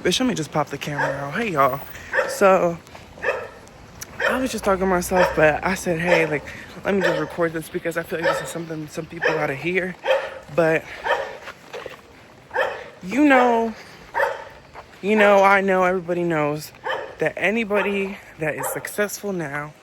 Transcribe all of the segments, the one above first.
Bitch, let me just pop the camera out. Hey, y'all. So, I was just talking to myself, but I said, hey, like, let me just record this because I feel like this is something some people gotta hear. But, I know, everybody knows that anybody that is successful now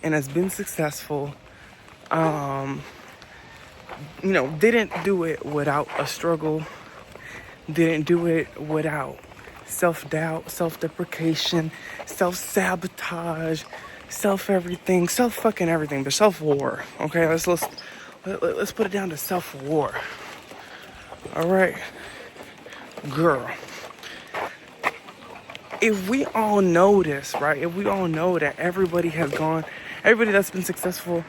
and has been successful, didn't do it without a struggle, didn't do it without self-doubt, self-deprecation, self-sabotage, self-everything, self-fucking everything, but self-war. Okay, let's put it down to self-war. All right, girl. If we all know this, right? If we all know that everybody that's been successful,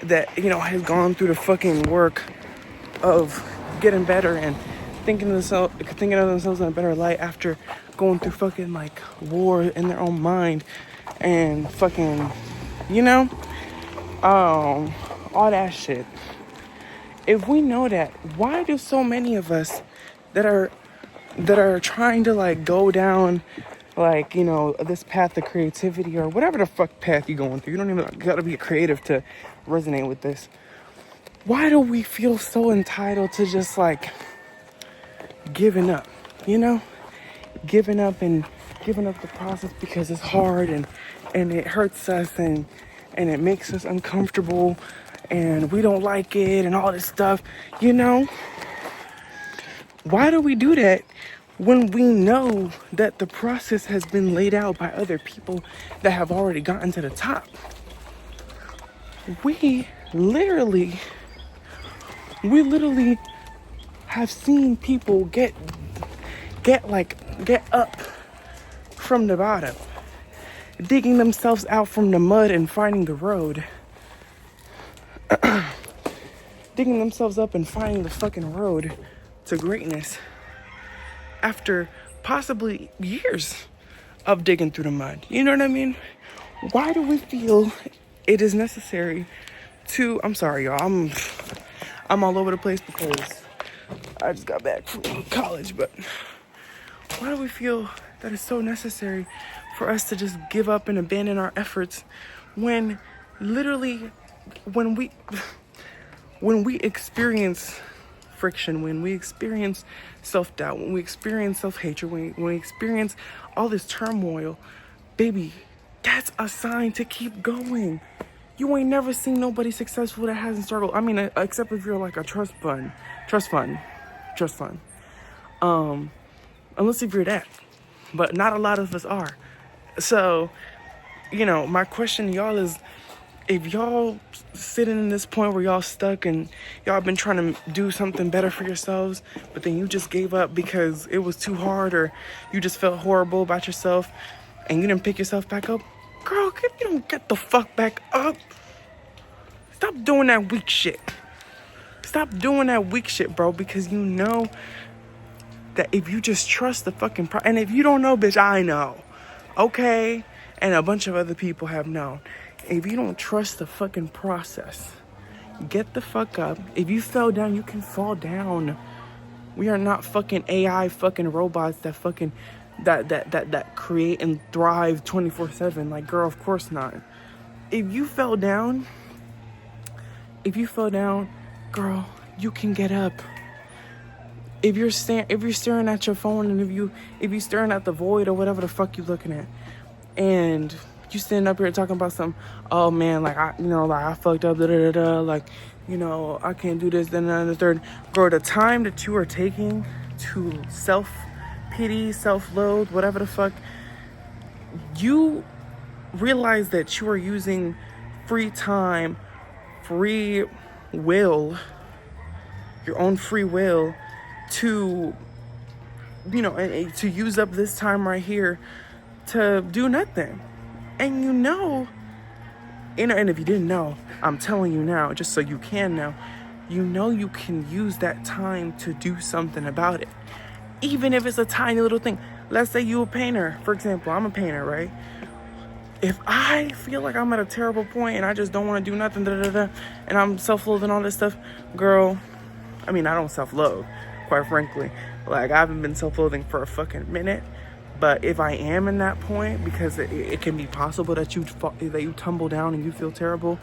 that has gone through the fucking work of getting better and thinking of themselves in a better light after going through fucking like war in their own mind and fucking, all that shit. If we know that, why do so many of us that are trying to like go down like, this path of creativity or whatever the fuck path you're going through, you don't even gotta be creative to resonate with this. Why do we feel so entitled to just like giving up, giving up the process because it's hard and it hurts us and it makes us uncomfortable and we don't like it and all this stuff, Why do we do that when we know that the process has been laid out by other people that have already gotten to the top? We literally have seen people get up from the bottom, digging themselves out from the mud and finding the road. Digging themselves up and finding the fucking road to greatness after possibly years of digging through the mud. You know what I mean? Why do we feel it is necessary to... I'm sorry, y'all. I'm all over the place because I just got back from college, but why do we feel that it's so necessary for us to just give up and abandon our efforts when literally when we experience friction, when we experience self-doubt, when we experience self-hatred, when we experience all this turmoil, baby, that's a sign to keep going. You ain't never seen nobody successful that hasn't struggled. I mean, except if you're like a trust fund. Unless if you're that. But not a lot of us are. So, my question to y'all is, if y'all sitting in this point where y'all stuck and y'all been trying to do something better for yourselves, but then you just gave up because it was too hard or you just felt horrible about yourself and you didn't pick yourself back up, girl, if you don't get the fuck back up, stop doing that weak shit. Stop doing that weak shit, bro, because you know that if you just trust the fucking and if you don't know, bitch, I know, okay? And a bunch of other people have known. If you don't trust the fucking process, get the fuck up. If you fell down, you can fall down. We are not fucking AI fucking robots that fucking that create and thrive 24/7. Like, girl, of course not. If you fell down, girl, you can get up. If you're staring at your phone and if you staring at the void or whatever the fuck you looking at, and you standing up here talking about some, oh man, like I fucked up, like, I can't do this, then the third. Girl, the time that you are taking to self-pity, self-loathe, whatever the fuck, you realize that you are using free time, free will, your own free will to, and to use up this time right here to do nothing. And and if you didn't know, I'm telling you now, just so you can know, you can use that time to do something about it. Even if it's a tiny little thing. Let's say you a painter, for example. I'm a painter, right? If I feel like I'm at a terrible point and I just don't want to do nothing, and I'm self-loathing all this stuff, girl, I mean, I don't self-loathe, quite frankly. Like, I haven't been self-loathing for a fucking minute. But if I am in that point, because it can be possible that you tumble down and you feel terrible,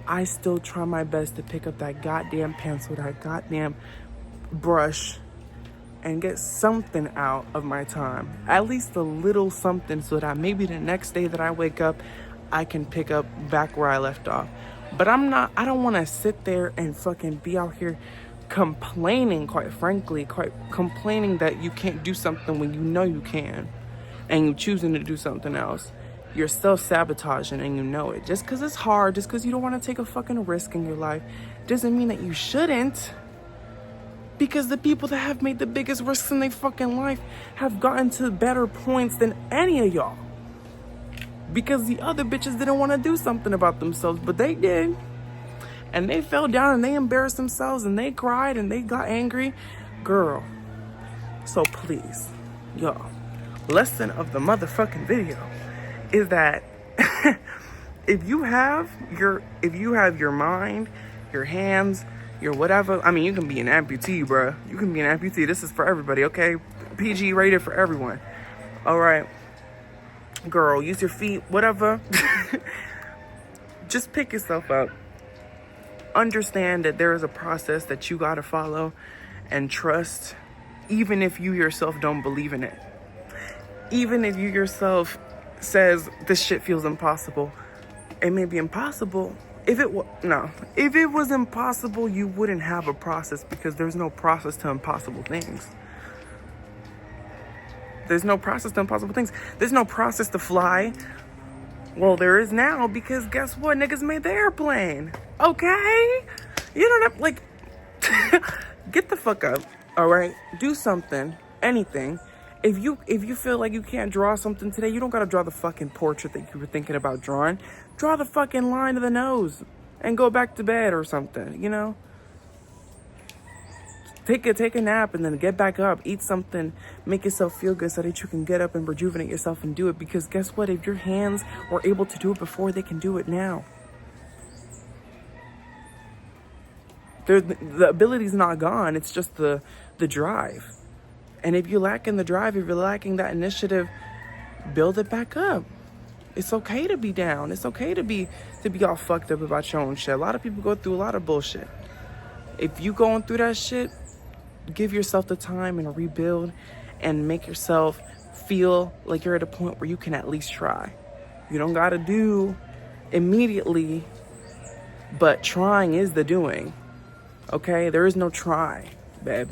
I still try my best to pick up that goddamn pencil, that goddamn brush, and get something out of my time. At least a little something, so that maybe the next day that I wake up, I can pick up back where I left off. But I don't want to sit there and fucking be out here complaining, complaining that you can't do something when you know you can, and you choosing to do something else. You're self-sabotaging and you know it. Just because it's hard, just because you don't want to take a fucking risk in your life, doesn't mean that you shouldn't. Because the people that have made the biggest risks in their fucking life have gotten to better points than any of y'all. Because the other bitches didn't want to do something about themselves, but they did. And they fell down and they embarrassed themselves and they cried and they got angry. Girl. So please, y'all, lesson of the motherfucking video is that if you have your mind, your hands, your whatever, I mean, you can be an amputee, bruh. You can be an amputee. This is for everybody, okay? PG rated for everyone. All right. Girl, use your feet, whatever. Just pick yourself up. Understand that there is a process that you gotta follow and trust, even if you yourself don't believe in it. Even if you yourself says this shit feels impossible. It may be impossible. If it was impossible, you wouldn't have a process, because there's no process to impossible things. There's no process to impossible things. There's no process to fly. Well, there is now, because guess what? Niggas made the airplane. Okay? You don't have, like, get the fuck up, all right? Do something, anything. If you feel like you can't draw something today, you don't gotta draw the fucking portrait that you were thinking about drawing. Draw the fucking line of the nose and go back to bed or something, you know? Take a nap and then get back up. Eat something. Make yourself feel good so that you can get up and rejuvenate yourself and do it. Because guess what? If your hands were able to do it before, they can do it now. The ability's not gone. It's just the drive. And if you're lacking the drive, if you're lacking that initiative, build it back up. It's okay to be down. It's okay to be all fucked up about your own shit. A lot of people go through a lot of bullshit. If you going through that shit, give yourself the time and rebuild and make yourself feel like you're at a point where you can at least try. You don't gotta do immediately, but trying is the doing. Okay? There is no try, babe.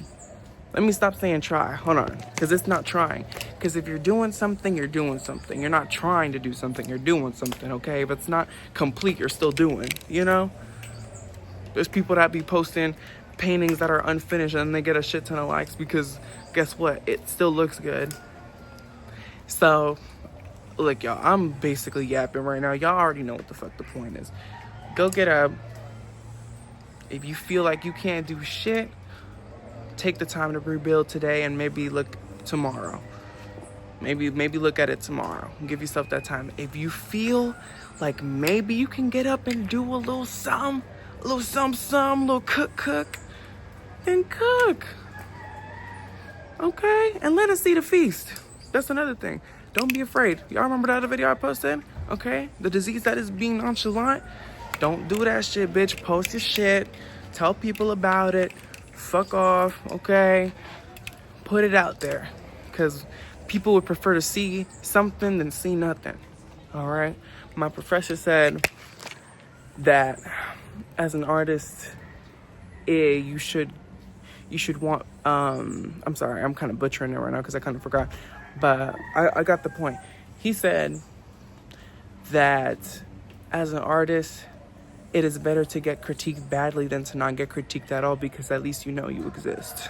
Let me stop saying try. Hold on. Because it's not trying. Because if you're doing something, you're doing something. You're not trying to do something. You're doing something, okay? If it's not complete, you're still doing, you know? There's people that be posting paintings that are unfinished and they get a shit ton of likes because guess what? It still looks good. So, look, y'all, I'm basically yapping right now. Y'all already know what the fuck the point is. Go get up. If you feel like you can't do shit, take the time to rebuild today and maybe look tomorrow. Maybe look at it tomorrow. Give yourself that time. If you feel like maybe you can get up and do a little something, a little cook, then cook. Okay? And let us see the feast. That's another thing. Don't be afraid. Y'all remember the other video I posted? Okay? The disease that is being nonchalant. Don't do that shit, bitch. Post your shit. Tell people about it. Fuck off, okay? Put it out there. Because people would prefer to see something than see nothing. All right? My professor said that as an artist, you should want, I'm sorry, I'm kind of butchering it right now because I kind of forgot. But I got the point. He said that as an artist, it is better to get critiqued badly than to not get critiqued at all, because at least you know you exist.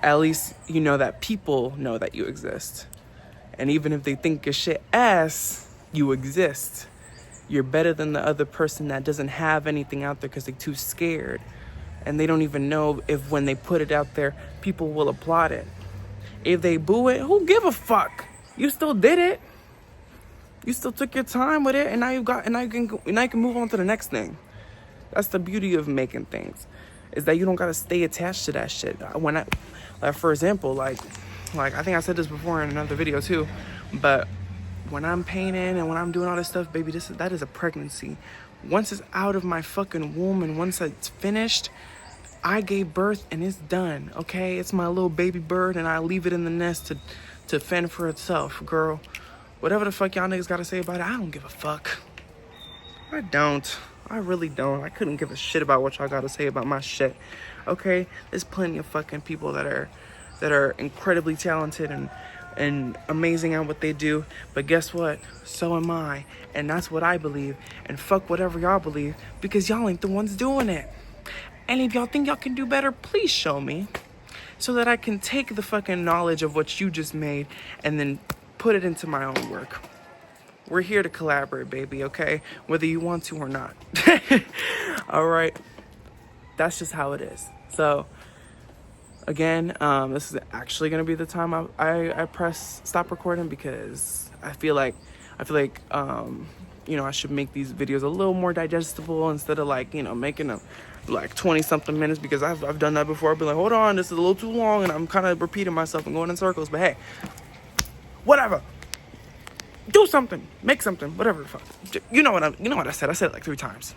At least you know that people know that you exist. And even if they think your shit ass, you exist. You're better than the other person that doesn't have anything out there because they're too scared. And they don't even know if when they put it out there, people will applaud it. If they boo it, who give a fuck? You still did it. You still took your time with it, and now you can move on to the next thing. That's the beauty of making things, is that you don't gotta stay attached to that shit. Like for example, like Like, I think I said this before in another video too, but when I'm painting and when I'm doing all this stuff, baby, that is a pregnancy. Once it's out of my fucking womb and once it's finished, I gave birth and it's done, okay? It's my little baby bird and I leave it in the nest to fend for itself, girl. Whatever the fuck y'all niggas gotta say about it, I don't give a fuck. I don't. I really don't. I couldn't give a shit about what y'all gotta say about my shit, okay? There's plenty of fucking people that are incredibly talented and amazing at what they do, but guess what? So am I, and that's what I believe, and fuck whatever y'all believe, because y'all ain't the ones doing it. And if y'all think y'all can do better, please show me, so that I can take the fucking knowledge of what you just made and then put it into my own work. We're here to collaborate, baby, okay? Whether you want to or not. All right. That's just how it is. So, again, this is actually going to be the time I press stop recording, because I feel like, you know, I should make these videos a little more digestible instead of, like, you know, making them like 20-something minutes, because I've done that before. I've been like, hold on, this is a little too long, and I'm kind of repeating myself and going in circles. But hey, whatever. Do something, make something, whatever the fuck. You know what I said. I said it like 3 times.